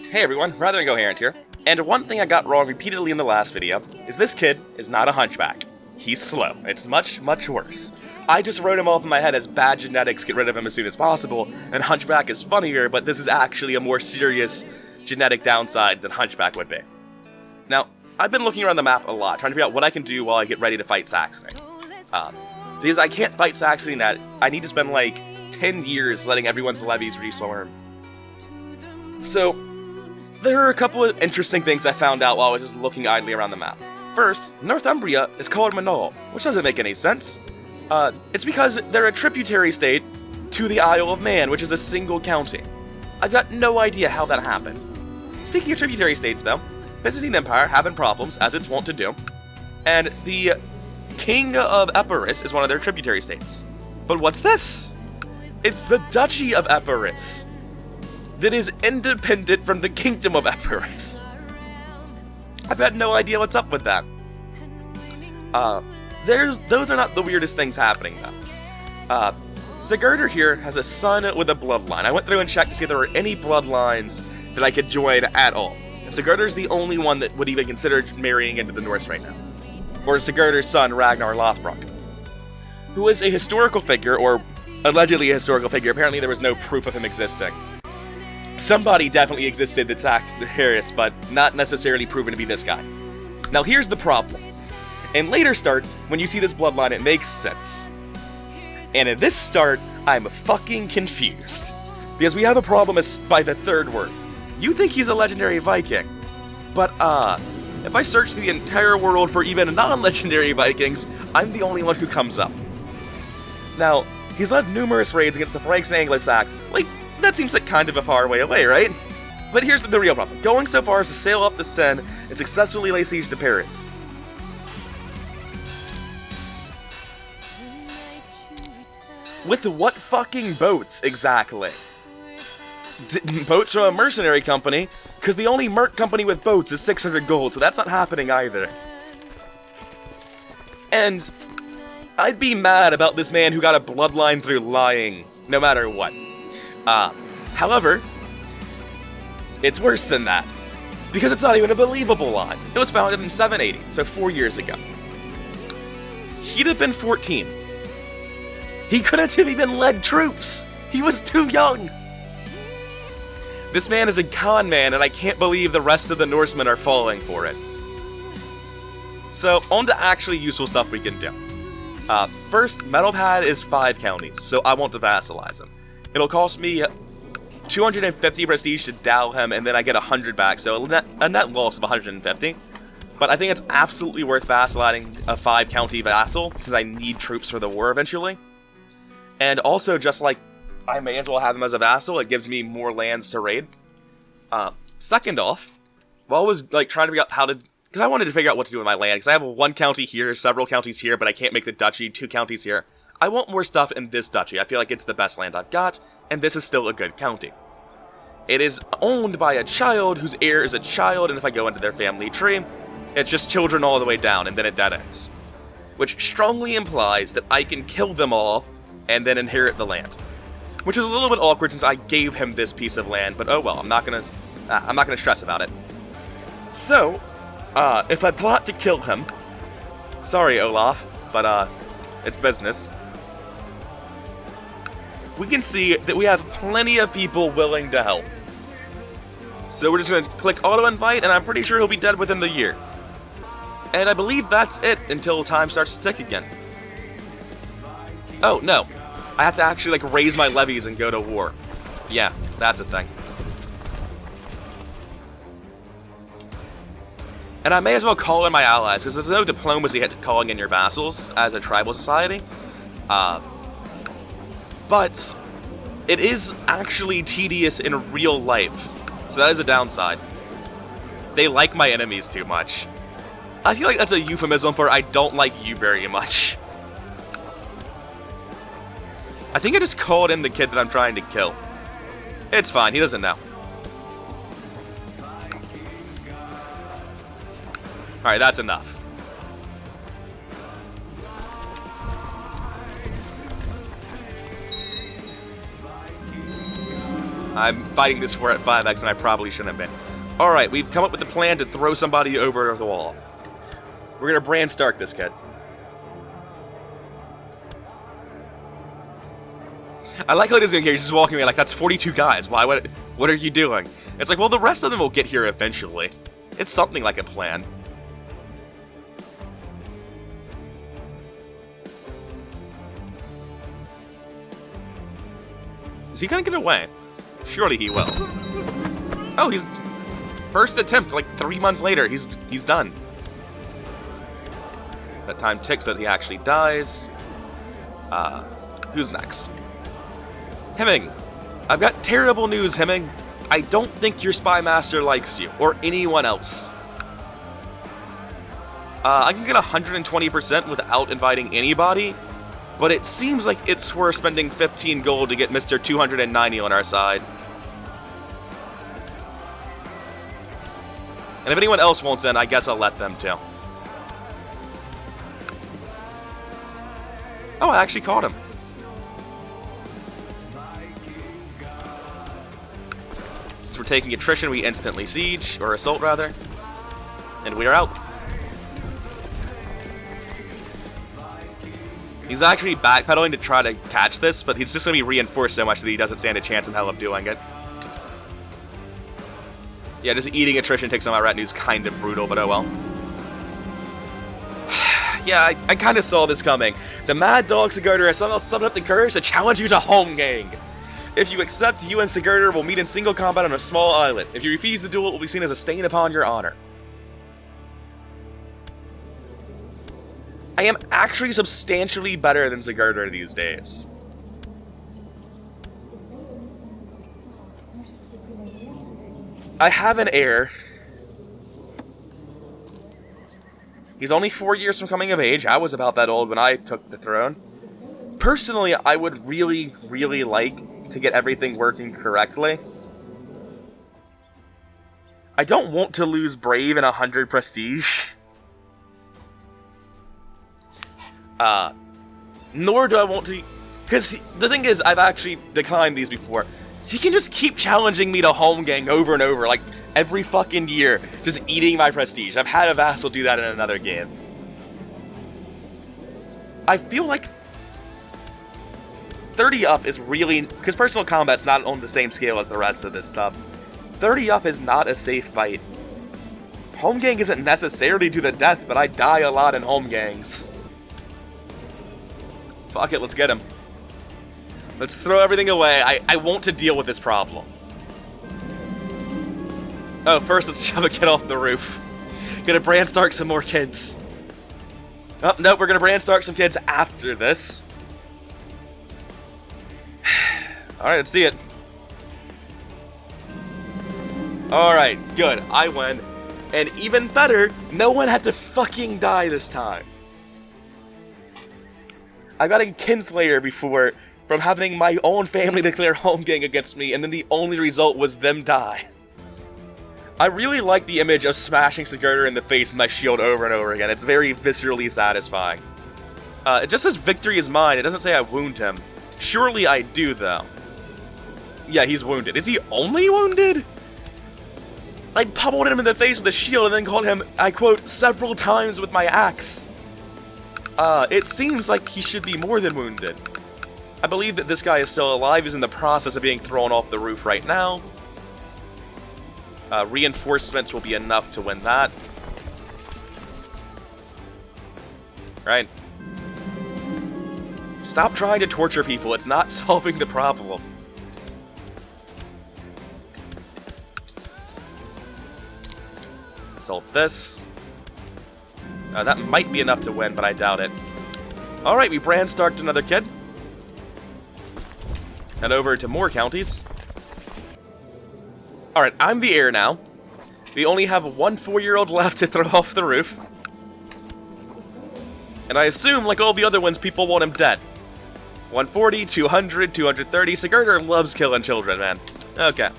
Hey everyone, Rather Incoherent here. And one thing I got wrong repeatedly in the last video is this kid is not a hunchback. He's slow. It's much, much worse. I just wrote him off in my head as bad genetics, get rid of him as soon as possible, and hunchback is funnier, but this is actually a more serious genetic downside than hunchback would be. Now, I've been looking around the map a lot, trying to figure out what I can do while I get ready to fight Saxony. Because I can't fight Saxony now, I need to spend like 10 years letting everyone's levies reswarm. So, there are a couple of interesting things I found out while I was just looking idly around the map. First, Northumbria is called Manal, which doesn't make any sense. It's because they're a tributary state to the Isle of Man, which is a single county. I've got no idea how that happened. Speaking of tributary states, though, Byzantine Empire having problems, as it's wont to do, and the King of Epirus is one of their tributary states. But what's this? It's the Duchy of Epirus that is independent from the Kingdom of Epirus. I've had no idea what's up with that. Those are not the weirdest things happening, though. Sigurdur here has a son with a bloodline. I went through and checked to see if there were any bloodlines that I could join at all. And Sigurdur's the only one that would even consider marrying into the Norse right now. Or Sigurdur's son, Ragnar Lothbrok, who is a historical figure, or allegedly a historical figure. Apparently there was no proof of him existing. Somebody definitely existed that's Harris, but not necessarily proven to be this guy. Now here's the problem. In later starts, when you see this bloodline, it makes sense. And in this start, I'm fucking confused. Because we have a problem by the third word. You think he's a legendary Viking. But, if I search the entire world for even non-legendary Vikings, I'm the only one who comes up. Now, he's led numerous raids against the Franks and Anglo-Saxons. Like, that seems like kind of a far way away, right? But here's the real problem. Going so far as to sail up the Seine and successfully lay siege to Paris. With what fucking boats, exactly? Boats from a mercenary company, because the only merc company with boats is 600 gold, so that's not happening either. And I'd be mad about this man who got a bloodline through lying, no matter what. However, it's worse than that, because it's not even a believable line. It was founded in 780, so 4 years ago. He'd have been 14. He couldn't have even led troops! He was too young! This man is a con man, and I can't believe the rest of the Norsemen are falling for it. So, on to actually useful stuff we can do. First, Metalpad is 5 counties, so I want to vassalize him. It'll cost me 250 prestige to dow him, and then I get 100 back, so a net loss of 150. But I think it's absolutely worth vassalizing a 5-county vassal, since I need troops for the war eventually. And also, just like I may as well have him as a vassal, it gives me more lands to raid. Second off, while I was like trying to figure out how to, because I wanted to figure out what to do with my land, because I have 1 county here, several counties here, but I can't make the duchy, 2 counties here. I want more stuff in this duchy. I feel like it's the best land I've got, and this is still a good county. It is owned by a child whose heir is a child, and if I go into their family tree, it's just children all the way down, and then it dead ends. Which strongly implies that I can kill them all, and then inherit the land. Which is a little bit awkward since I gave him this piece of land, but oh well, I'm not gonna stress about it. So, if I plot to kill him, sorry Olaf, but it's business. We can see that we have plenty of people willing to help. So we're just gonna click auto-invite, and I'm pretty sure he'll be dead within the year. And I believe that's it until time starts to tick again. Oh, no. I have to actually, like, raise my levies and go to war. Yeah, that's a thing. And I may as well call in my allies, because there's no diplomacy to calling in your vassals as a tribal society. But it is actually tedious in real life, so that is a downside. They like my enemies too much. I feel like that's a euphemism for I don't like you very much. I think I just called in the kid that I'm trying to kill. It's fine, he doesn't know. Alright, that's enough. I'm fighting this war at 5x, and I probably shouldn't have been. Alright, we've come up with a plan to throw somebody over the wall. We're gonna Bran Stark this kid. I like how he doesn't get here, he's just walking away like, that's 42 guys, why, what are you doing? It's like, well, the rest of them will get here eventually. It's something like a plan. Is he gonna get away? Surely he will. Oh, he's... First attempt, like 3 months later, he's done. That time ticks that he actually dies. Who's next? Hemming. I've got terrible news, Hemming. I don't think your spy master likes you, or anyone else. I can get 120% without inviting anybody, but it seems like it's worth spending 15 gold to get Mr. 290 on our side. And if anyone else wants in, I guess I'll let them too. Oh, I actually caught him. Since we're taking attrition, we instantly siege, or assault rather. And we are out. He's actually backpedaling to try to catch this, but he's just going to be reinforced so much that he doesn't stand a chance in hell of doing it. Yeah, just eating attrition takes on my retinue is kind of brutal, but oh well. Yeah, I kind of saw this coming. The Mad Dog Sigurdur has somehow summoned up the courage to challenge you to Holmgang. If you accept, you and Sigurdur will meet in single combat on a small island. If you refuse the duel, it will be seen as a stain upon your honor. I am actually substantially better than Sigurdur these days. I have an heir. He's only 4 years from coming of age. I was about that old when I took the throne. Personally, I would really, really like to get everything working correctly. I don't want to lose Brave and 100 Prestige. Nor do I want to... Because the thing is, I've actually declined these before. He can just keep challenging me to Holmgang over and over, like, every fucking year, just eating my prestige. I've had a vassal do that in another game. I feel like 30 up is really... Because personal combat's not on the same scale as the rest of this stuff. 30 up is not a safe fight. Holmgang isn't necessarily to the death, but I die a lot in Holmgangs. Fuck it, let's get him. Let's throw everything away. I want to deal with this problem. Oh, first let's shove a kid off the roof. Gonna Bran Stark some more kids. Oh, no, we're gonna Bran Stark some kids after this. Alright, let's see it. Alright, good. I win. And even better, no one had to fucking die this time. I got in Kinslayer before from having my own family declare Holmgang against me, and then the only result was them die. I really like the image of smashing Sigurdur in the face with my shield over and over again. It's very viscerally satisfying. It just says victory is mine. It doesn't say I wound him. Surely I do, though. Yeah, he's wounded. Is he only wounded? I pummeled him in the face with a shield and then called him, I quote, several times with my axe. It seems like he should be more than wounded. I believe that this guy is still alive. He's in the process of being thrown off the roof right now. Reinforcements will be enough to win that. Right. Stop trying to torture people. It's not solving the problem. Assault this. That might be enough to win, but I doubt it. Alright, we Bran Starked another kid. And over to more counties. Alright, I'm the heir now. We only have one 4-year-old left to throw off the roof. And I assume, like all the other ones, people want him dead. 140, 200, 230. Sigurdur loves killing children, man. Okay.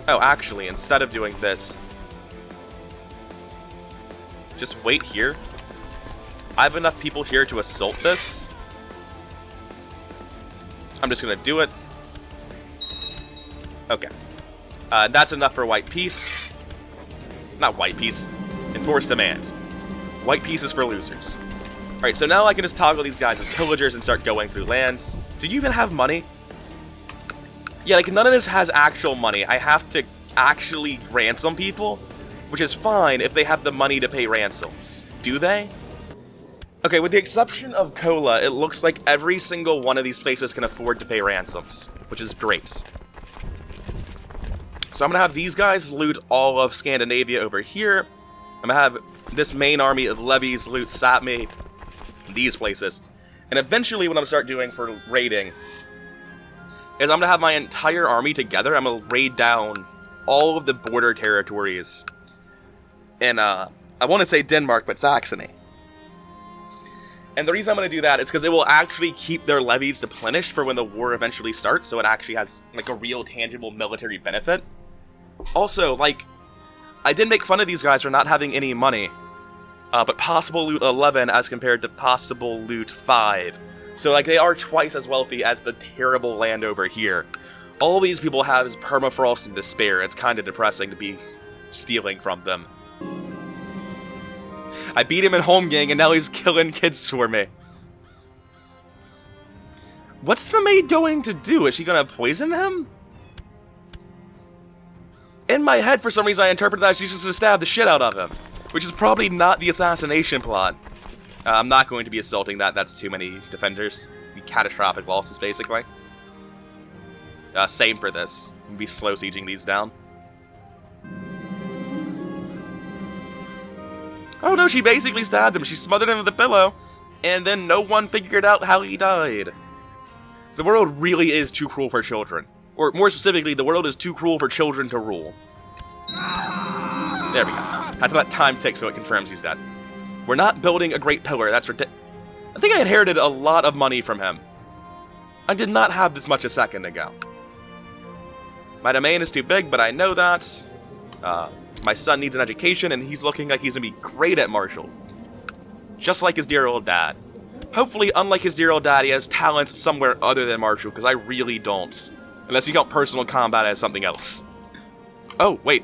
Oh, actually, instead of doing this, just wait here. I have enough people here to assault this. I'm just gonna do it. Okay. That's enough for white peace. Not white peace. Enforced demands. White peace is for losers. Alright, so now I can just toggle these guys as pillagers and start going through lands. Do you even have money? Yeah, like, none of this has actual money. I have to actually ransom people, which is fine if they have the money to pay ransoms. Do they? Okay, with the exception of Kola, it looks like every single one of these places can afford to pay ransoms, which is great. So I'm going to have these guys loot all of Scandinavia over here. I'm going to have this main army of levies loot Sapmi, these places. And eventually what I'm going to start doing for raiding is I'm going to have my entire army together. I'm going to raid down all of the border territories in, I want to say Denmark, but Saxony. And the reason I'm going to do that is because it will actually keep their levies deplenished for when the war eventually starts, so it actually has, like, a real tangible military benefit. Also, like, I did make fun of these guys for not having any money, but possible loot 11 as compared to possible loot 5. So, like, they are twice as wealthy as the terrible land over here. All these people have is permafrost and despair. It's kind of depressing to be stealing from them. I beat him in home gang, and now he's killing kids for me. What's the maid going to do? Is she going to poison him? In my head, for some reason, I interpreted that she's just going to stab the shit out of him. Which is probably not the assassination plot. I'm not going to be assaulting that. That's too many defenders. Be catastrophic losses, basically. Same for this. We'll be slow sieging these down. Oh no, she basically stabbed him. She smothered him with a pillow, and then no one figured out how he died. The world really is too cruel for children. Or more specifically, the world is too cruel for children to rule. There we go. Had to let time tick so it confirms he's dead. We're not building a great pillar, that's ridiculous. I think I inherited a lot of money from him. I did not have this much a second ago. My domain is too big, but I know that. My son needs an education, and he's looking like he's gonna be great at martial. Just like his dear old dad. Hopefully, unlike his dear old dad, he has talents somewhere other than martial, because I really don't. Unless you count personal combat as something else. Oh, wait.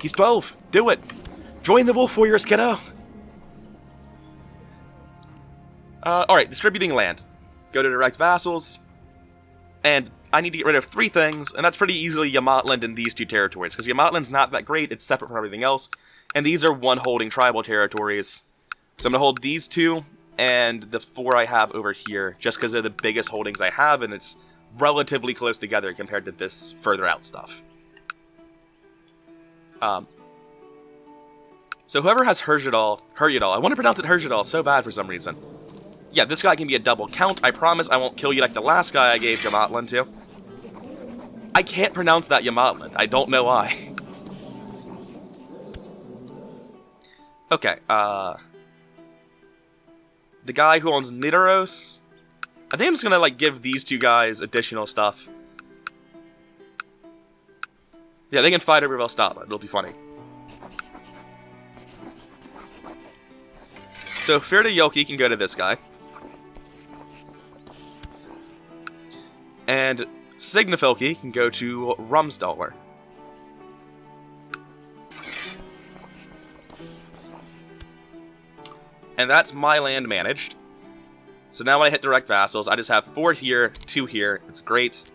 He's 12. Do it. Join the Wolf Warriors, kiddo. Alright, distributing land. Go to direct vassals. And I need to get rid of 3 things, and that's pretty easily Yamatland and these 2 territories, because Yamatland's not that great, it's separate from everything else, and these are one-holding tribal territories. So I'm going to hold these 2, and the 4 I have over here, just because they're the biggest holdings I have, and it's relatively close together compared to this further out stuff. So whoever has Herjadal, I want to pronounce it Herjadal so bad for some reason. Yeah, this guy can be a double count. I promise I won't kill you like the last guy I gave Yamatland to. I can't pronounce that Yamatland. I don't know why. Okay, the guy who owns Nidaros. I think I'm just gonna, like, give these 2 guys additional stuff. Yeah, they can fight over Valstapa. It'll be funny. So, Firda Yoki can go to this guy. And Signafilki can go to Rumsdaler. And that's my land managed. So now when I hit direct vassals, I just have 4 here, 2 here. It's great.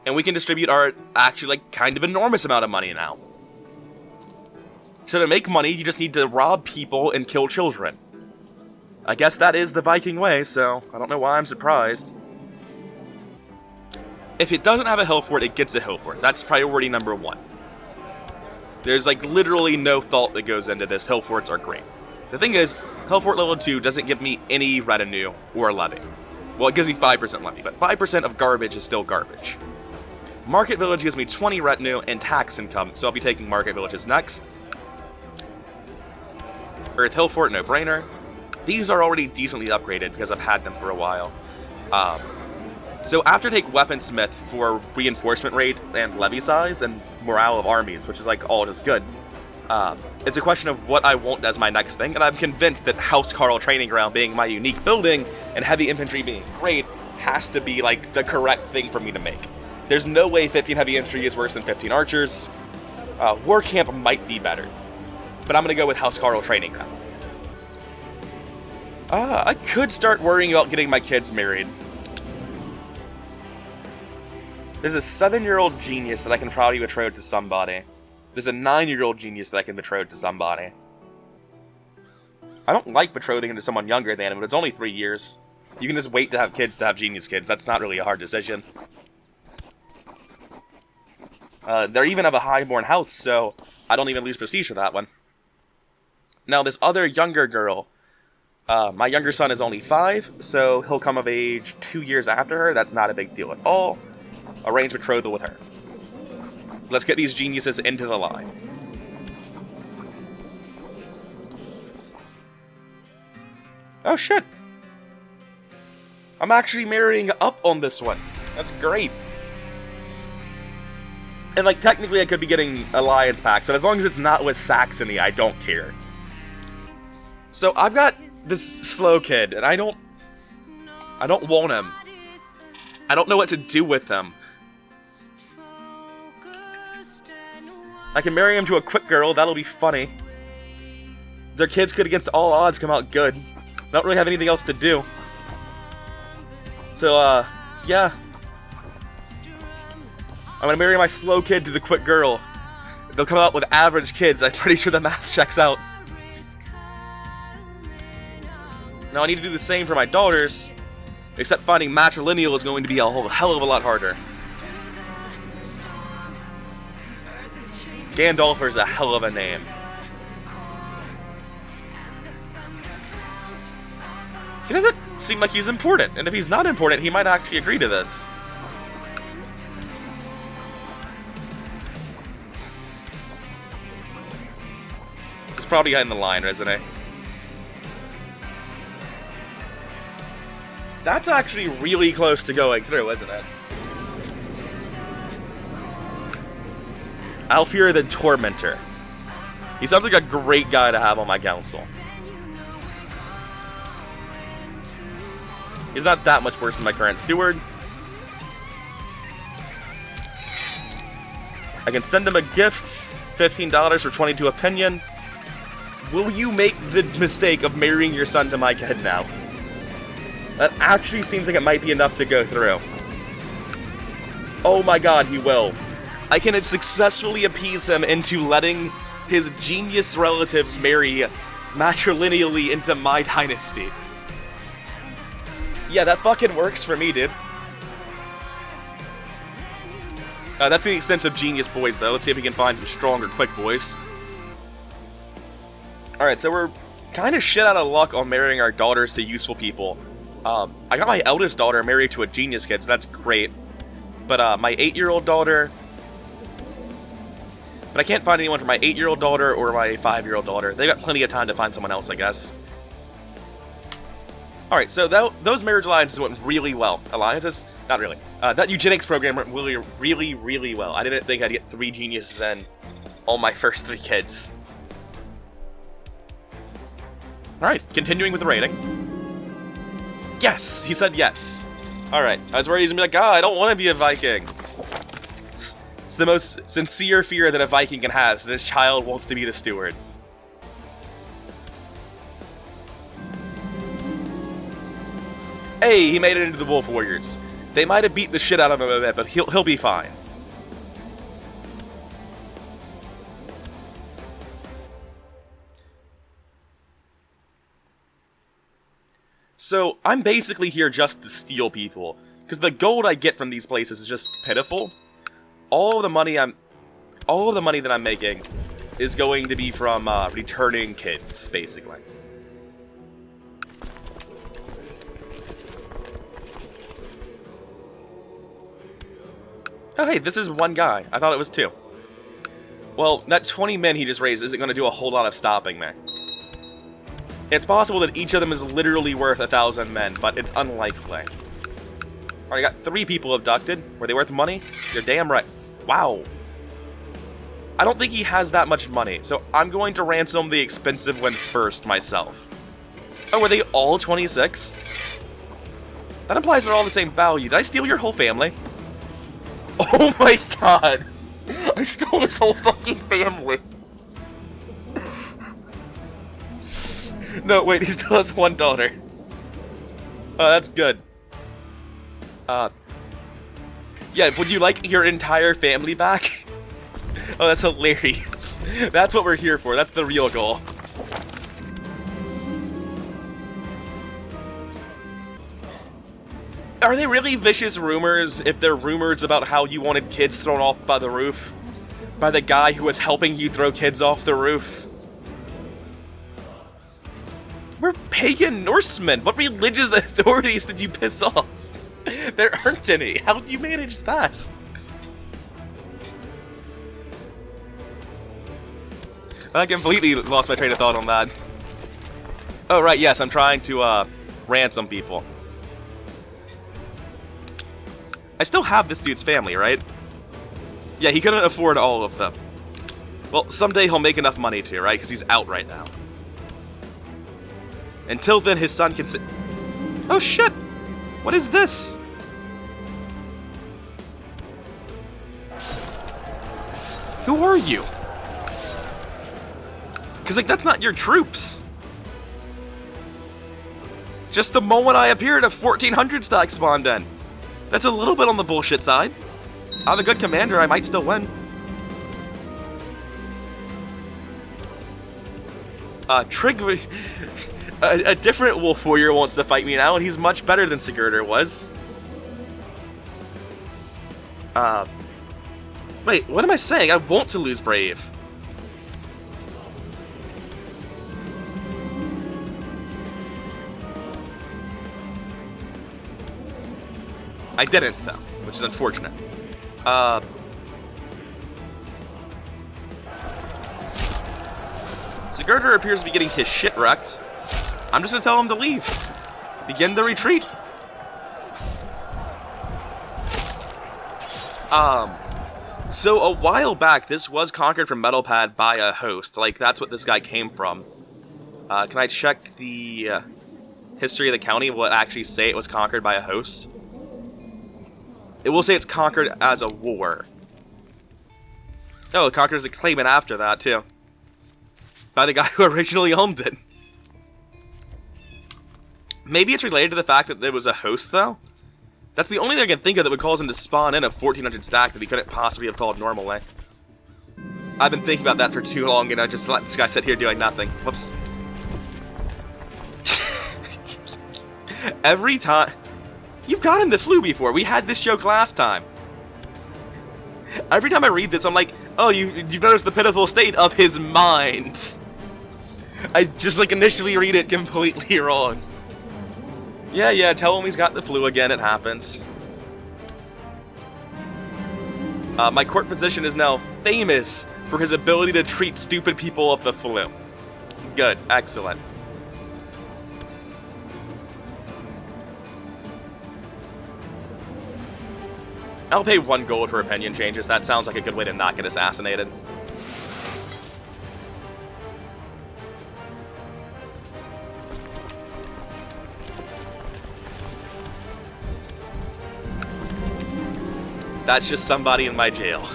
And we can distribute our, actually, like, kind of enormous amount of money now. So to make money, you just need to rob people and kill children. I guess that is the Viking way, so I don't know why I'm surprised. If it doesn't have a hill fort, it gets a hill fort. That's priority number 1. There's, like, literally no thought that goes into this. Hill forts are great. The thing is, hill fort level 2 doesn't give me any retinue or levy. Well, it gives me 5% levy, but 5% of garbage is still garbage. Market Village gives me 20 retinue and tax income, so I'll be taking Market Villages next. Earth Hill Fort, no brainer. These are already decently upgraded because I've had them for a while. So after take Weaponsmith for reinforcement rate and levy size and morale of armies, which is like all just good, It's a question of what I want as my next thing, and I'm convinced that House Carl Training Ground being my unique building and heavy infantry being great has to be like the correct thing for me to make. There's no way 15 heavy infantry is worse than 15 archers. War Camp might be better, but I'm gonna go with House Carl Training Ground. I could start worrying about getting my kids married. There's a 7-year-old genius that I can probably betroth to somebody. There's a 9-year-old genius that I can betroth to somebody. I don't like betrothing into someone younger than him, but it's only 3 years. You can just wait to have kids to have genius kids. That's not really a hard decision. They even have a highborn house, so I don't even lose prestige for that one. Now, this other younger girl, my younger son is only 5, so he'll come of age 2 years after her. That's not a big deal at all. Arrange betrothal with her. Let's get these geniuses into the line. Oh shit! I'm actually marrying up on this one. That's great. And like technically I could be getting alliance packs, but as long as it's not with Saxony, I don't care. So I've got this slow kid, and I don't want him. I don't know what to do with him. I can marry him to a quick girl, that'll be funny. Their kids could, against all odds, come out good. I don't really have anything else to do. So, yeah. I'm gonna marry my slow kid to the quick girl. They'll come out with average kids, I'm pretty sure the math checks out. Now I need to do the same for my daughters, except finding matrilineal is going to be a whole hell of a lot harder. Gandalfer is a hell of a name. He doesn't seem like he's important, and if he's not important, he might actually agree to this. It's probably in the line, isn't it? That's actually really close to going through, isn't it? Alfir the Tormentor. He sounds like a great guy to have on my council. He's not that much worse than my current steward. I can send him a gift, $15 for 22 opinion. Will you make the mistake of marrying your son to my kid now? That actually seems like it might be enough to go through. Oh my god, he will. I can successfully appease him into letting his genius relative marry matrilineally into my dynasty. Yeah, that fucking works for me, dude. That's the extent of genius boys, though. Let's see if we can find some stronger quick boys. Alright, so we're kind of shit out of luck on marrying our daughters to useful people. I got my eldest daughter married to a genius kid, so that's great. But my 8-year-old daughter... But I can't find anyone for my 8-year-old daughter or my 5-year-old daughter. They've got plenty of time to find someone else, I guess. Alright, so those marriage alliances went really well. Alliances? Not really. That eugenics program went really, really well. I didn't think I'd get 3 geniuses in on my first 3 kids. Alright, continuing with the rating. Yes! He said yes. Alright, I was worried he's gonna be like, I don't want to be a Viking. It's the most sincere fear that a Viking can have, so this child wants to be the steward. Hey, he made it into the Wolf Warriors. They might have beat the shit out of him a bit, but he'll be fine. So, I'm basically here just to steal people, because the gold I get from these places is just pitiful. All of the money that I'm making is going to be from returning kids, basically. Oh hey, this is one guy. I thought it was 2. Well, that 20 men he just raised isn't going to do a whole lot of stopping me. It's possible that each of them is literally worth 1,000 men, but it's unlikely. Alright, I got 3 people abducted. Were they worth money? You're damn right. Wow. I don't think he has that much money, so I'm going to ransom the expensive one first myself. Oh, were they all 26? That implies they're all the same value. Did I steal your whole family? Oh my god! I stole his whole fucking family! No, wait, he still has one daughter. Oh, that's good. Yeah, would you like your entire family back? Oh, that's hilarious. That's what we're here for. That's the real goal. Are they really vicious rumors if they're rumors about how you wanted kids thrown off by the roof? By the guy who was helping you throw kids off the roof? We're pagan Norsemen. What religious authorities did you piss off? There aren't any. How did you manage that? I completely lost my train of thought on that. Oh, right, yes, I'm trying to, ransom people. I still have this dude's family, right? Yeah, he couldn't afford all of them. Well, someday he'll make enough money to, right? Because he's out right now. Until then, his son can sit... Oh, shit! What is this? Who are you? Because, like, that's not your troops. Just the moment I appeared, a 1400 stack spawned in. That's a little bit on the bullshit side. I'm a good commander, I might still win. Trig... a different wolf warrior wants to fight me now, and he's much better than Sigurdur was. Wait, what am I saying? I want to lose Brave. I didn't, though, which is unfortunate. Sigurdur appears to be getting his shit wrecked. I'm just gonna tell him to leave. Begin the retreat. So a while back, this was conquered from Metalpad by a host. Like, that's what this guy came from. Can I check the history of the county? Will it actually say it was conquered by a host? It will say it's conquered as a war. Oh, the conqueror's a claimant after that, too. By the guy who originally owned it. Maybe it's related to the fact that there was a host, though? That's the only thing I can think of that would cause him to spawn in a 1400 stack that he couldn't possibly have called normally. I've been thinking about that for too long, and I just let this guy sit here doing nothing. Whoops. Every time... You've gotten the flu before. We had this joke last time. Every time I read this, I'm like, oh, you've noticed the pitiful state of his mind. I just, like, initially read it completely wrong. Yeah, tell him he's got the flu again. It happens. My court physician is now famous for his ability to treat stupid people of the flu. Good. Excellent. I'll pay 1 gold for opinion changes. That sounds like a good way to not get assassinated. That's just somebody in my jail.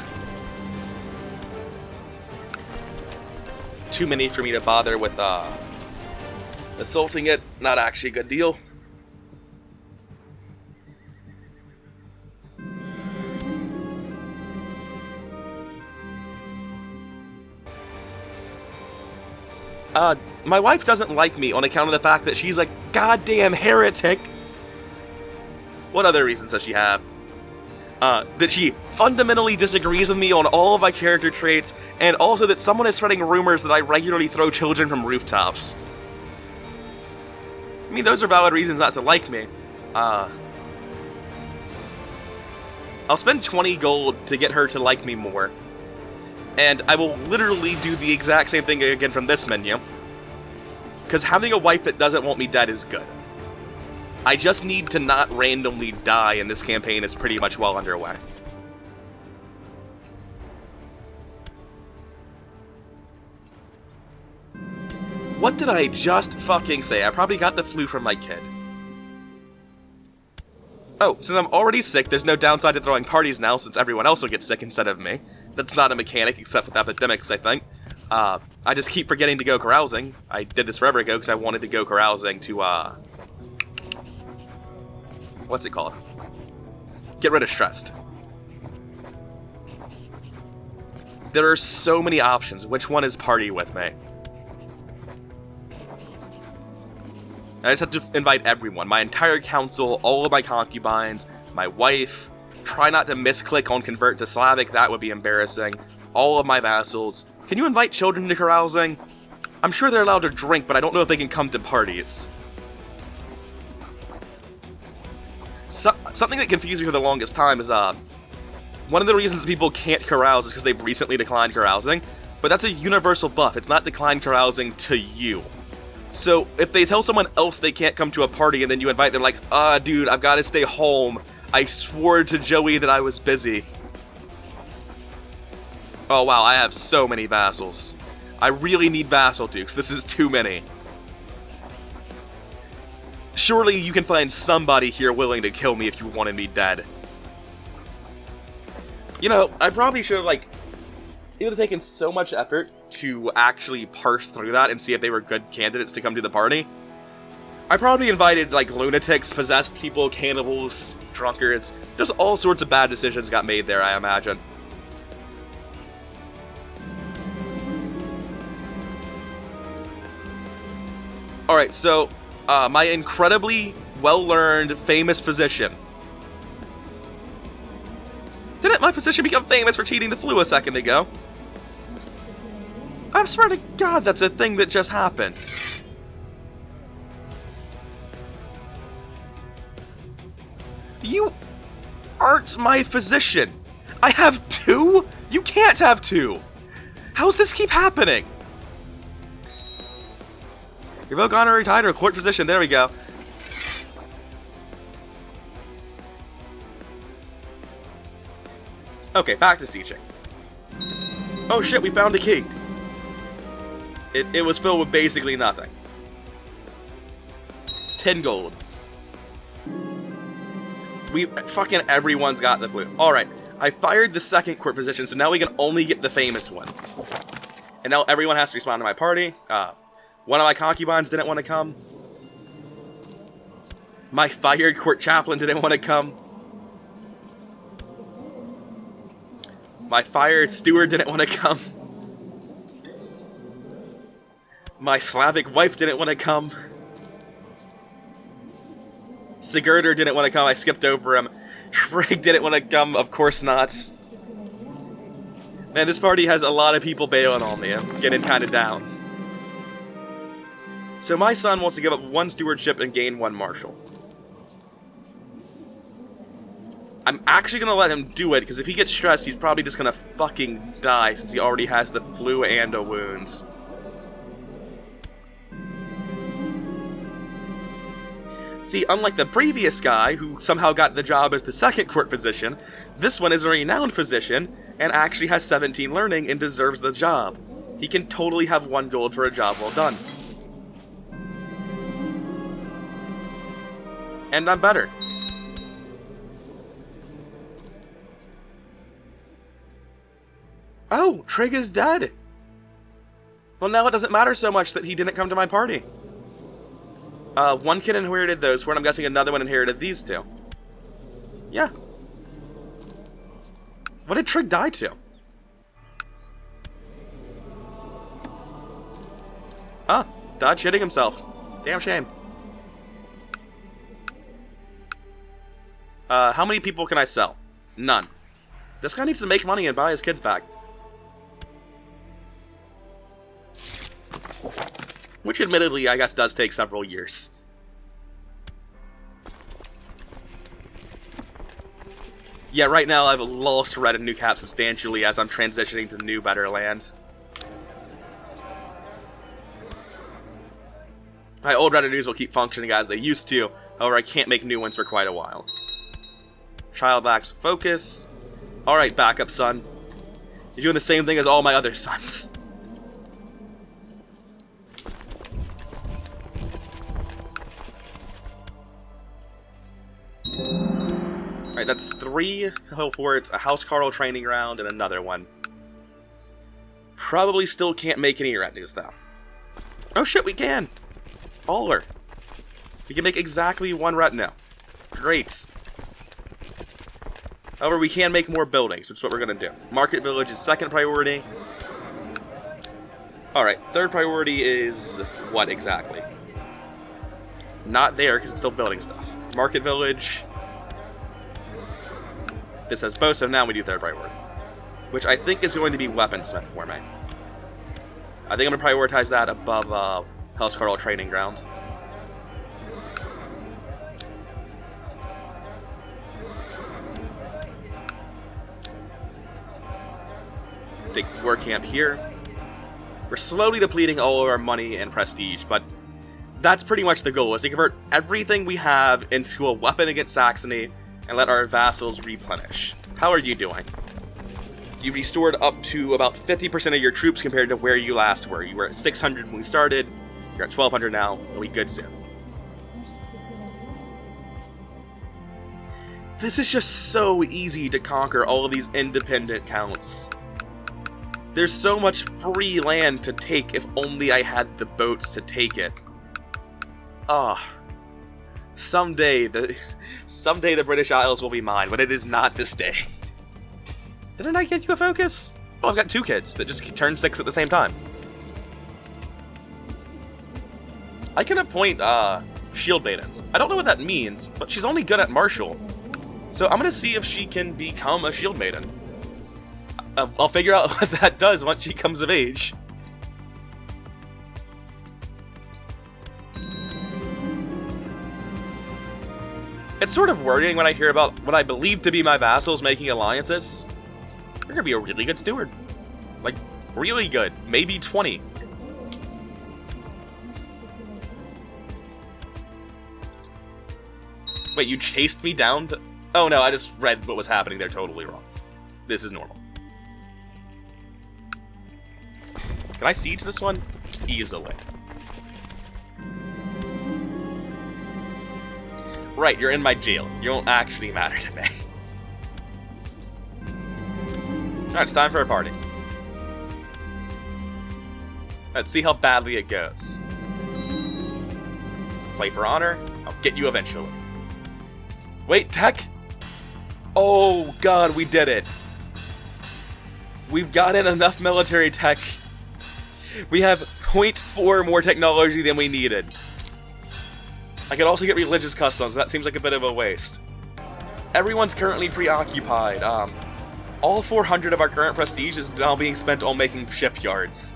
Too many for me to bother with, assaulting it. Not actually a good deal. My wife doesn't like me on account of the fact that she's a goddamn heretic. What other reasons does she have? That she fundamentally disagrees with me on all of my character traits, and also that someone is spreading rumors that I regularly throw children from rooftops. I mean, those are valid reasons not to like me. I'll spend 20 gold to get her to like me more. And I will literally do the exact same thing again from this menu. Because having a wife that doesn't want me dead is good. I just need to not randomly die, and this campaign is pretty much well underway. What did I just fucking say? I probably got the flu from my kid. Oh, since I'm already sick, there's no downside to throwing parties now, since everyone else will get sick instead of me. That's not a mechanic, except with epidemics, I think. I just keep forgetting to go carousing. I did this forever ago because I wanted to go carousing to, what's it called? Get rid of stress. There are so many options. Which one is party with me? I just have to invite everyone. My entire council, all of my concubines, my wife. Try not to misclick on convert to Slavic, that would be embarrassing. All of my vassals. Can you invite children to carousing? I'm sure they're allowed to drink, but I don't know if they can come to parties. Something that confused me for the longest time is, one of the reasons that people can't carouse is because they've recently declined carousing, but that's a universal buff. It's not declined carousing to you. So, if they tell someone else they can't come to a party and then you invite them like, dude, I've got to stay home. I swore to Joey that I was busy. Oh wow, I have so many vassals. I really need vassal dukes. This is too many. Surely you can find somebody here willing to kill me if you wanted me dead. You know, I probably should have, like, it would have taken so much effort to actually parse through that and see if they were good candidates to come to the party. I probably invited, like, lunatics, possessed people, cannibals, drunkards. Just all sorts of bad decisions got made there, I imagine. Alright, so, my incredibly well-learned, famous physician. Didn't my physician become famous for cheating the flu a second ago? I swear to God, that's a thing that just happened. You aren't my physician. I have two? You can't have two. How's this keep happening? Revoke honorary title, court physician, there we go. Okay, back to sieging. Oh shit, we found a key. It was filled with basically nothing. 10 gold. Fucking everyone's got the blue. Alright, I fired the second court position, so now we can only get the famous one. And now everyone has to respond to my party. One of my concubines didn't want to come. My fired court chaplain didn't want to come. My fired steward didn't want to come. My Slavic wife didn't want to come. Sigurdur didn't want to come, I skipped over him. Frigg didn't want to come, of course not. Man, this party has a lot of people bailing on me. I'm getting kind of down. So my son wants to give up 1 stewardship and gain 1 marshal. I'm actually going to let him do it, because if he gets stressed, he's probably just going to fucking die, since he already has the flu and a wound. See, unlike the previous guy, who somehow got the job as the second court physician, this one is a renowned physician, and actually has 17 learning and deserves the job. He can totally have 1 gold for a job well done. And I'm better. Oh, Trig is dead. Well, now it doesn't matter so much that he didn't come to my party. 1 kid inherited those 4, and I'm guessing another one inherited these 2. Yeah. What did Trig die to? Ah, died shitting himself. Damn shame. How many people can I sell? None. This guy needs to make money and buy his kids back. Which admittedly, I guess, does take several years. Yeah, right now I've lost red and new cap substantially as I'm transitioning to new, better lands. My old retinues will keep functioning as they used to, however I can't make new ones for quite a while. Child lacks focus. Alright, backup son. You're doing the same thing as all my other sons. Alright, that's 3 hill forts, a housecarl training ground, and another one. Probably still can't make any retinues, though. Oh shit, we can! Baller. We can make exactly 1 retinue. Great. However, we can make more buildings, which is what we're going to do. Market village is 2nd priority. Alright, 3rd priority is what exactly? Not there, because it's still building stuff. Market village. This says both, so now we do 3rd priority. Which I think is going to be weaponsmith for me. I think I'm going to prioritize that above housecarl training grounds. Take war camp here. We're slowly depleting all of our money and prestige, but that's pretty much the goal, is to convert everything we have into a weapon against Saxony and let our vassals replenish. How are you doing? You restored up to about 50% of your troops compared to where you last were. You were at 600 when we started, you're at 1200 now, we'll be good soon. This is just so easy to conquer all of these independent counts. There's so much free land to take if only I had the boats to take it. Someday the British Isles will be mine, but it is not this day. Didn't I get you a focus? Oh, I've got 2 kids that just turn 6 at the same time. I can appoint shield maidens. I don't know what that means, but she's only good at martial. So I'm gonna see if she can become a shield maiden. I'll figure out what that does once she comes of age. It's sort of worrying when I hear about what I believe to be my vassals making alliances. You're gonna be a really good steward. Like, really good. Maybe 20. Wait, you chased me down to... Oh no, I just read what was happening there totally wrong. This is normal. Can I siege this one? Easily. Right, you're in my jail. You don't actually matter to me. Alright, it's time for a party. Let's see how badly it goes. Play for honor. I'll get you eventually. Wait, tech? Oh god, we did it. We've gotten enough military tech. We have 0.4 more technology than we needed. I could also get religious customs. That seems like a bit of a waste. Everyone's currently preoccupied. All 400 of our current prestige is now being spent on making shipyards.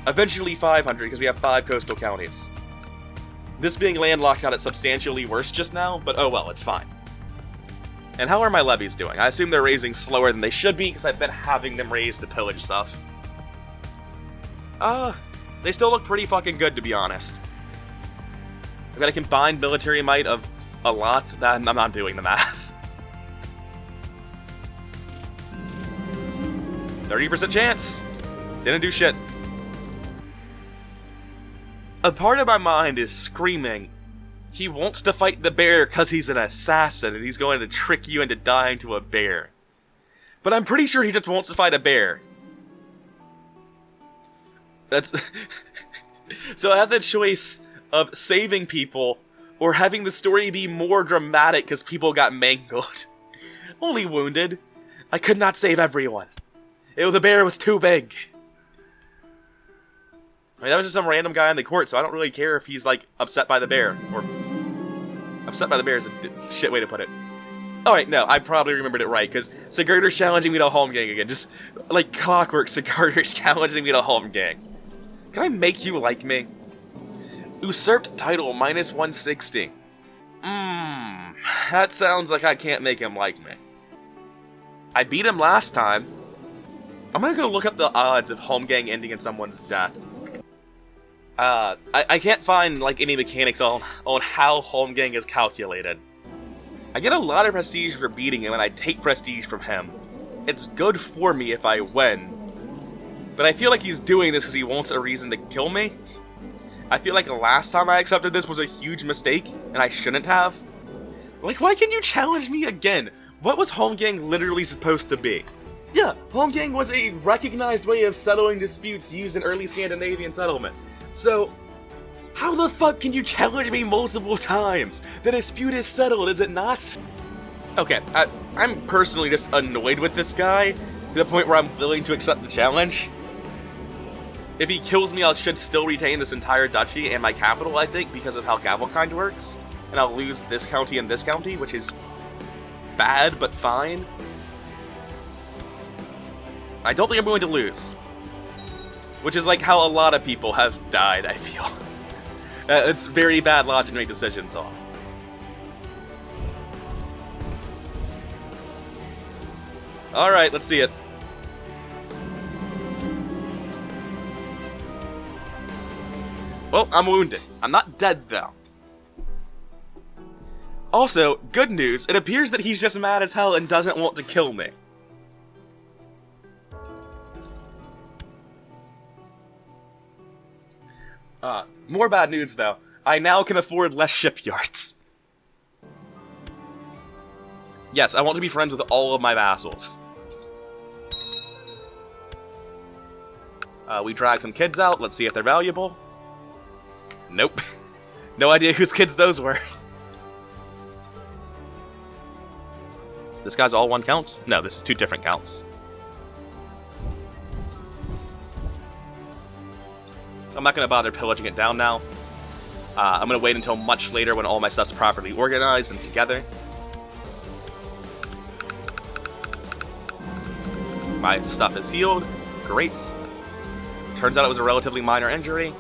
Eventually 500, because we have 5 coastal counties. This being landlocked got it substantially worse just now, but oh well, it's fine. And how are my levies doing? I assume they're raising slower than they should be, because I've been having them raise to pillage stuff. They still look pretty fucking good, to be honest. I've got a combined military might of a lot. I'm not doing the math. 30% chance! Didn't do shit. A part of my mind is screaming, he wants to fight the bear because he's an assassin and he's going to trick you into dying to a bear. But I'm pretty sure he just wants to fight a bear. That's... So I have the choice of saving people or having the story be more dramatic because people got mangled. Only wounded. I could not save everyone. The bear was too big. I mean, that was just some random guy in the court, so I don't really care if he's, like, upset by the bear. Or... upset by the bear is a shit way to put it. Alright, no, I probably remembered it right, because Sigurdar's challenging me to Holmgang again. Just, like clockwork, Sigurdar's challenging me to Holmgang. Can I make you like me? Usurped title, minus 160. That sounds like I can't make him like me. I beat him last time. I'm gonna go look up the odds of Holmgang ending in someone's death. I can't find, like, any mechanics on how Holmgang is calculated. I get a lot of prestige for beating him, and I take prestige from him. It's good for me if I win. But I feel like he's doing this because he wants a reason to kill me. I feel like the last time I accepted this was a huge mistake, and I shouldn't have. Like, why can you challenge me again? What was Holmgang literally supposed to be? Yeah, Holmgang was a recognized way of settling disputes used in early Scandinavian settlements. So, how the fuck can you challenge me multiple times? The dispute is settled, is it not? Okay, I'm personally just annoyed with this guy, to the point where I'm willing to accept the challenge. If he kills me, I should still retain this entire duchy and my capital, I think, because of how Gavelkind works. And I'll lose this county and this county, which is bad, but fine. I don't think I'm going to lose. Which is like how a lot of people have died, I feel. It's very bad logic to make decisions on. Alright, let's see it. Well, I'm wounded. I'm not dead, though. Also, good news, it appears that he's just mad as hell and doesn't want to kill me. More bad news, though. I now can afford less shipyards. Yes, I want to be friends with all of my vassals. We drag some kids out. Let's see if they're valuable. Nope. No idea whose kids those were. This guy's all one count? No, this is two different counts. I'm not going to bother pillaging it down now. I'm going to wait until much later when all my stuff's properly organized and together. My stuff is healed. Great. Turns out it was a relatively minor injury.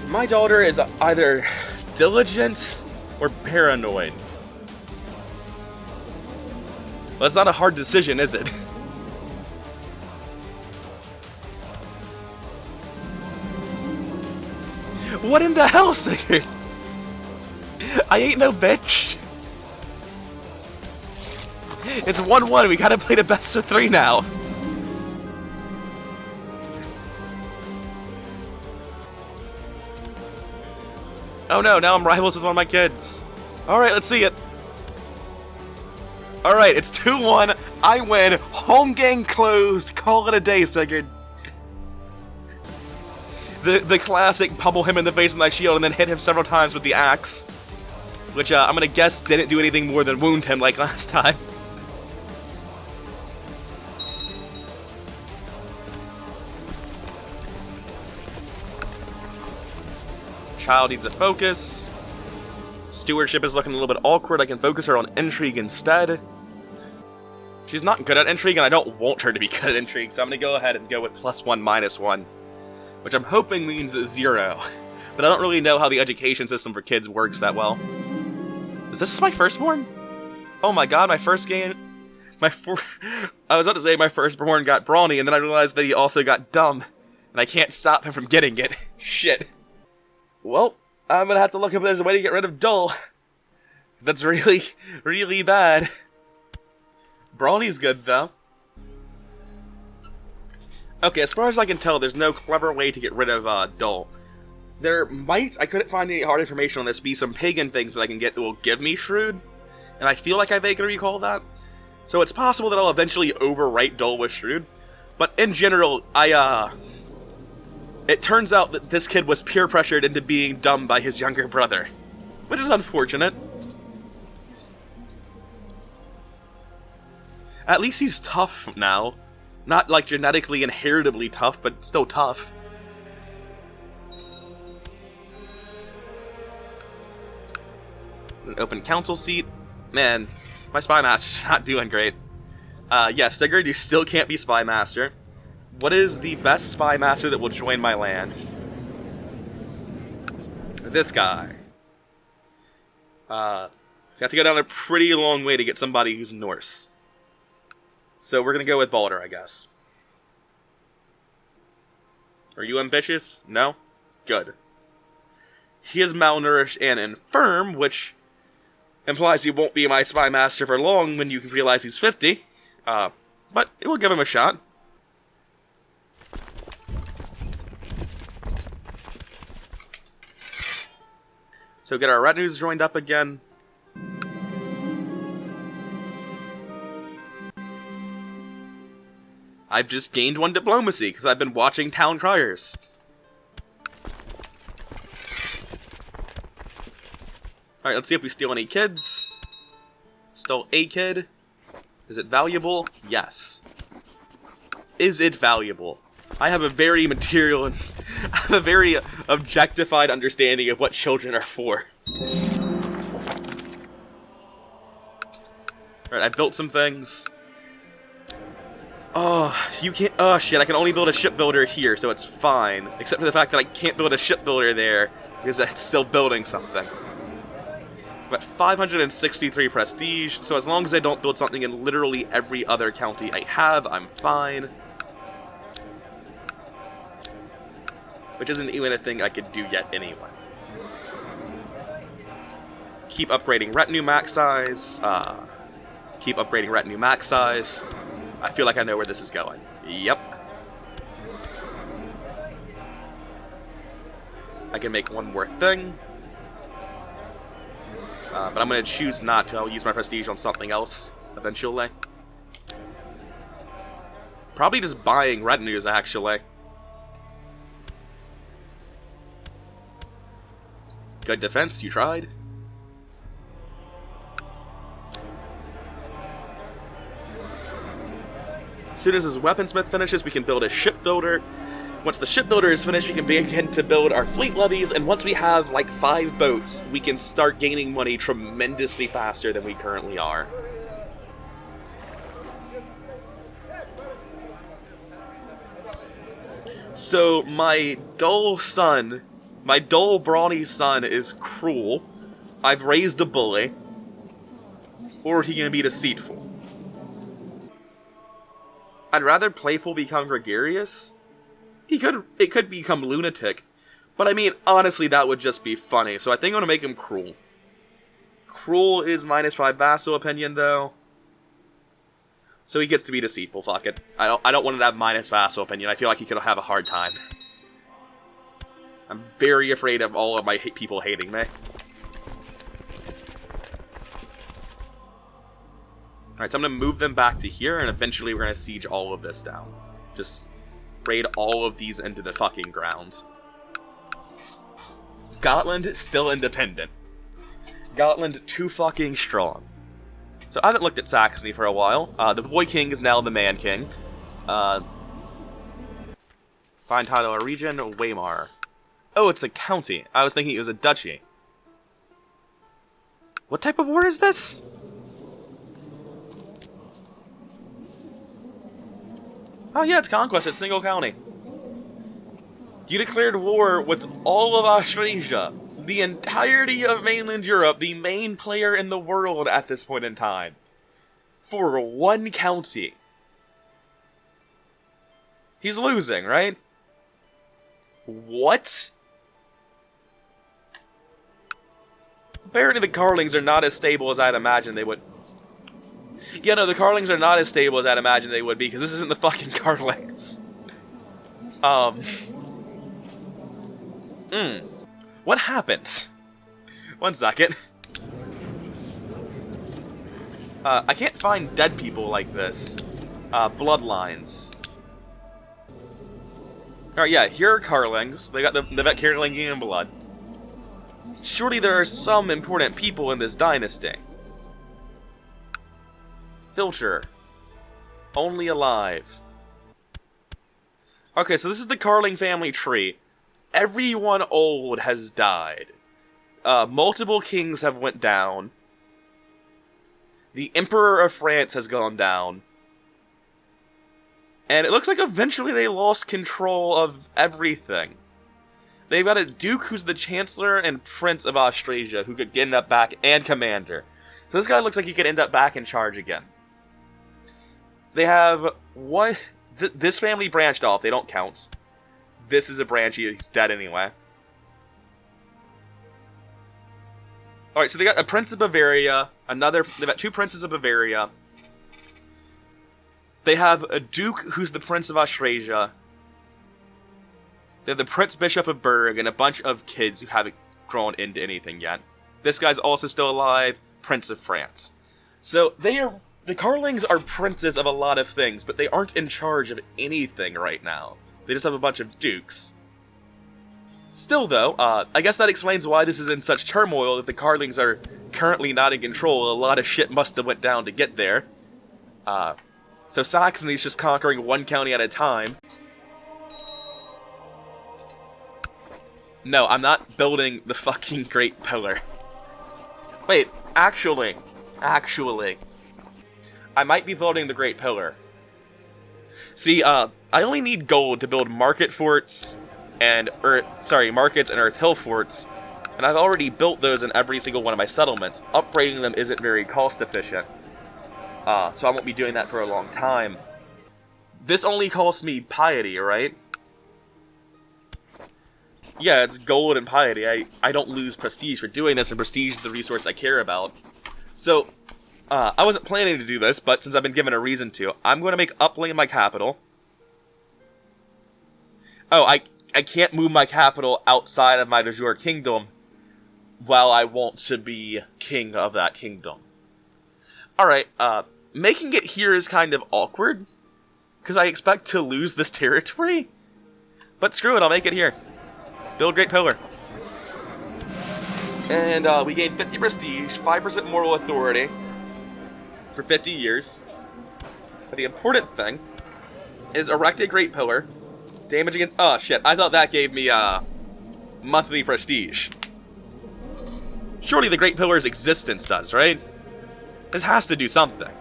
My daughter is either diligent or paranoid. Well, it's not a hard decision, is it? What in the hell, Sigurd? I ain't no bitch. It's 1-1, we gotta play the best of 3 now. Oh no, now I'm rivals with one of my kids. Alright, let's see it. Alright, it's 2-1, I win, Holmgang closed, call it a day, Sigurd. The classic pummel him in the face with my shield and then hit him several times with the axe. Which, I'm gonna guess didn't do anything more than wound him like last time. Child needs a focus. Stewardship is looking a little bit awkward. I can focus her on intrigue instead. She's not good at intrigue, and I don't want her to be good at intrigue, so I'm gonna go ahead and go with +1, -1. Which I'm hoping means 0. But I don't really know how the education system for kids works that well. Is this my firstborn? Oh my god, my first game... I was about to say my firstborn got brawny, and then I realized that he also got dumb. And I can't stop him from getting it. Shit. Well, I'm gonna have to look if there's a way to get rid of dull. 'Cause that's really, really bad. Brawny's good, though. Okay, as far as I can tell, there's no clever way to get rid of, dull. There might, I couldn't find any hard information on this, be some pagan things that I can get that will give me shrewd. And I feel like I vaguely recall that. So it's possible that I'll eventually overwrite dull with shrewd. But in general, it turns out that this kid was peer pressured into being dumb by his younger brother. Which is unfortunate. At least he's tough now. Not like genetically inheritably tough, but still tough. An open council seat. Man, my spy masters are not doing great. Yes, Sigurd, you still can't be spy master. What is the best spy master that will join my land? This guy. You have to go down a pretty long way to get somebody who's Norse. So we're gonna go with Balder, I guess. Are you ambitious? No? Good. He is malnourished and infirm, which implies he won't be my spy master for long when you realize he's 50. But it will give him a shot. So get our retinues joined up again. I've just gained 1 diplomacy, because I've been watching Town Criers. Alright, let's see if we steal any kids. Stole a kid. Is it valuable? Yes. Is it valuable? I have a very material and I have a very objectified understanding of what children are for. Alright, I built some things. Oh, you can't. Oh shit, I can only build a shipbuilder here, so it's fine. Except for the fact that I can't build a shipbuilder there, because it's still building something. I'm at 563 prestige, so as long as I don't build something in literally every other county I have, I'm fine. Which isn't even a thing I could do yet anyway. Keep upgrading retinue max size. Keep upgrading retinue max size. I feel like I know where this is going. Yep. I can make one more thing. But I'm going to choose not to. I'll use my prestige on something else eventually. Probably just buying retinues, actually. Good defense, you tried. As soon as his weaponsmith finishes, we can build a shipbuilder. Once the shipbuilder is finished, we can begin to build our fleet levies, and once we have like 5 boats, we can start gaining money tremendously faster than we currently are. So my dull son, my dull brawny son is cruel. I've raised a bully. Or he can be deceitful. I'd rather playful become gregarious. It could become lunatic. But I mean, honestly, that would just be funny. So I think I'm gonna make him cruel. Cruel is -5 vassal opinion, though. So he gets to be deceitful, fuck it. I don't want him to have minus vassal opinion. I feel like he could have a hard time. I'm very afraid of all of my people hating me. Alright, so I'm going to move them back to here, and eventually we're going to siege all of this down. Just raid all of these into the fucking ground. Gotland is still independent. Gotland too fucking strong. So I haven't looked at Saxony for a while. The boy king is now the man king. Fine title or region, Weimar. Oh, it's a county. I was thinking it was a duchy. What type of war is this? Oh yeah, it's conquest. It's single county. You declared war with all of Austrasia. The entirety of mainland Europe, the main player in the world at this point in time. For one county. He's losing, right? What? Apparently the Carlings are not as stable as I'd imagine they would. Yeah, no, the Carlings are not as stable as I'd imagine they would be, because this isn't the fucking Carlings. What happened? One second. I can't find dead people like this. Bloodlines. Alright, yeah, here are Carlings. They got Carlingian blood. Surely there are some important people in this dynasty. Filter. Only alive. Okay, so this is the Carling family tree. Everyone old has died. Multiple kings have went down. The Emperor of France has gone down. And it looks like eventually they lost control of everything. They've got a Duke who's the Chancellor and Prince of Austrasia who could end up back, and Commander. So this guy looks like he could end up back in charge again. They have one... this family branched off. They don't count. This is a branch. He's dead anyway. Alright, so they got a Prince of Bavaria. They've got 2 Princes of Bavaria. They have a Duke who's the Prince of Austrasia. They have the Prince Bishop of Berg and a bunch of kids who have grown into anything yet. This guy's also still alive, Prince of France. So the Carlings are princes of a lot of things, but they aren't in charge of anything right now. They just have a bunch of dukes. Still though, I guess that explains why this is in such turmoil. If the Carlings are currently not in control, a lot of shit must have went down to get there. So Saxony's just conquering one county at a time. No, I'm not building the fucking Great Pillar. Wait, actually, I might be building the Great Pillar. See, I only need gold to build market forts and markets and Earth Hill forts, and I've already built those in every single one of my settlements. Upgrading them isn't very cost efficient, so I won't be doing that for a long time. This only costs me piety, right? Yeah, it's gold and piety. I don't lose prestige for doing this, and prestige is the resource I care about. So, I wasn't planning to do this, but since I've been given a reason to, I'm going to make Upland my capital. Oh, I can't move my capital outside of my de jure kingdom while I want to be king of that kingdom. Alright, making it here is kind of awkward, because I expect to lose this territory. But screw it, I'll make it here. Build Great Pillar. And we gain 50 prestige, 5% moral authority for 50 years. But the important thing is erect a Great Pillar. Damage against... Oh, shit. I thought that gave me monthly prestige. Surely the Great Pillar's existence does, right? This has to do something.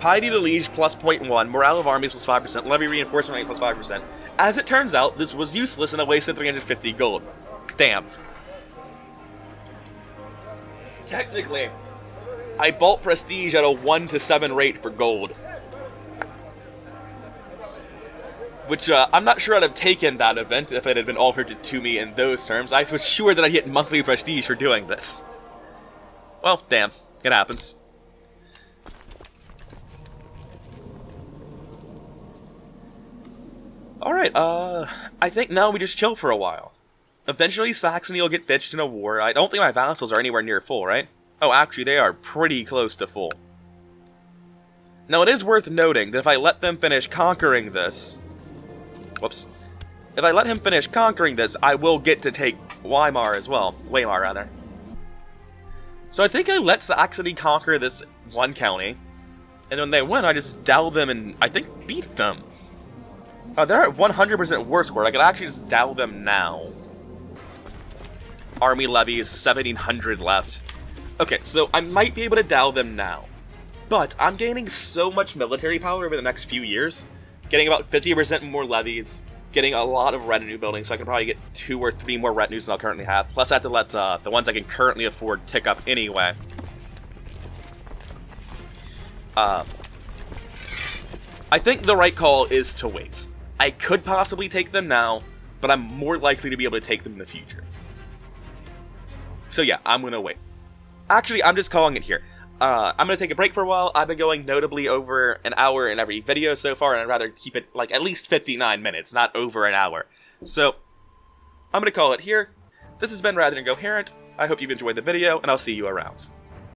Piety to Liege plus 0.1, morale of armies plus 5%, levy reinforcement rate plus 5%. As it turns out, this was useless and I wasted 350 gold. Damn. Technically, I bought prestige at a 1 to 7 rate for gold. Which, I'm not sure I'd have taken that event if it had been offered to me in those terms. I was sure that I'd get monthly prestige for doing this. Well, damn. It happens. Alright, I think now we just chill for a while. Eventually, Saxony will get bitched in a war. I don't think my vassals are anywhere near full, right? Oh, actually, they are pretty close to full. Now, it is worth noting that if I let them finish conquering this... Whoops. If I let him finish conquering this, I will get to take Weimar as well. Weimar, rather. So I think I let Saxony conquer this one county. And when they win, I just dow them and, I think, beat them. They're at 100% war score. I could actually just dow them now. Army levies, 1,700 left. Okay, so I might be able to dow them now. But I'm gaining so much military power over the next few years. Getting about 50% more levies. Getting a lot of retinue building, so I can probably get 2 or 3 more retinues than I'll currently have. Plus I have to let the ones I can currently afford tick up anyway. I think the right call is to wait. I could possibly take them now, but I'm more likely to be able to take them in the future. So yeah, I'm gonna wait. Actually, I'm just calling it here. I'm gonna take a break for a while. I've been going notably over an hour in every video so far, and I'd rather keep it like at least 59 minutes, not over an hour. So, I'm gonna call it here. This has been Rather Incoherent. I hope you've enjoyed the video, and I'll see you around.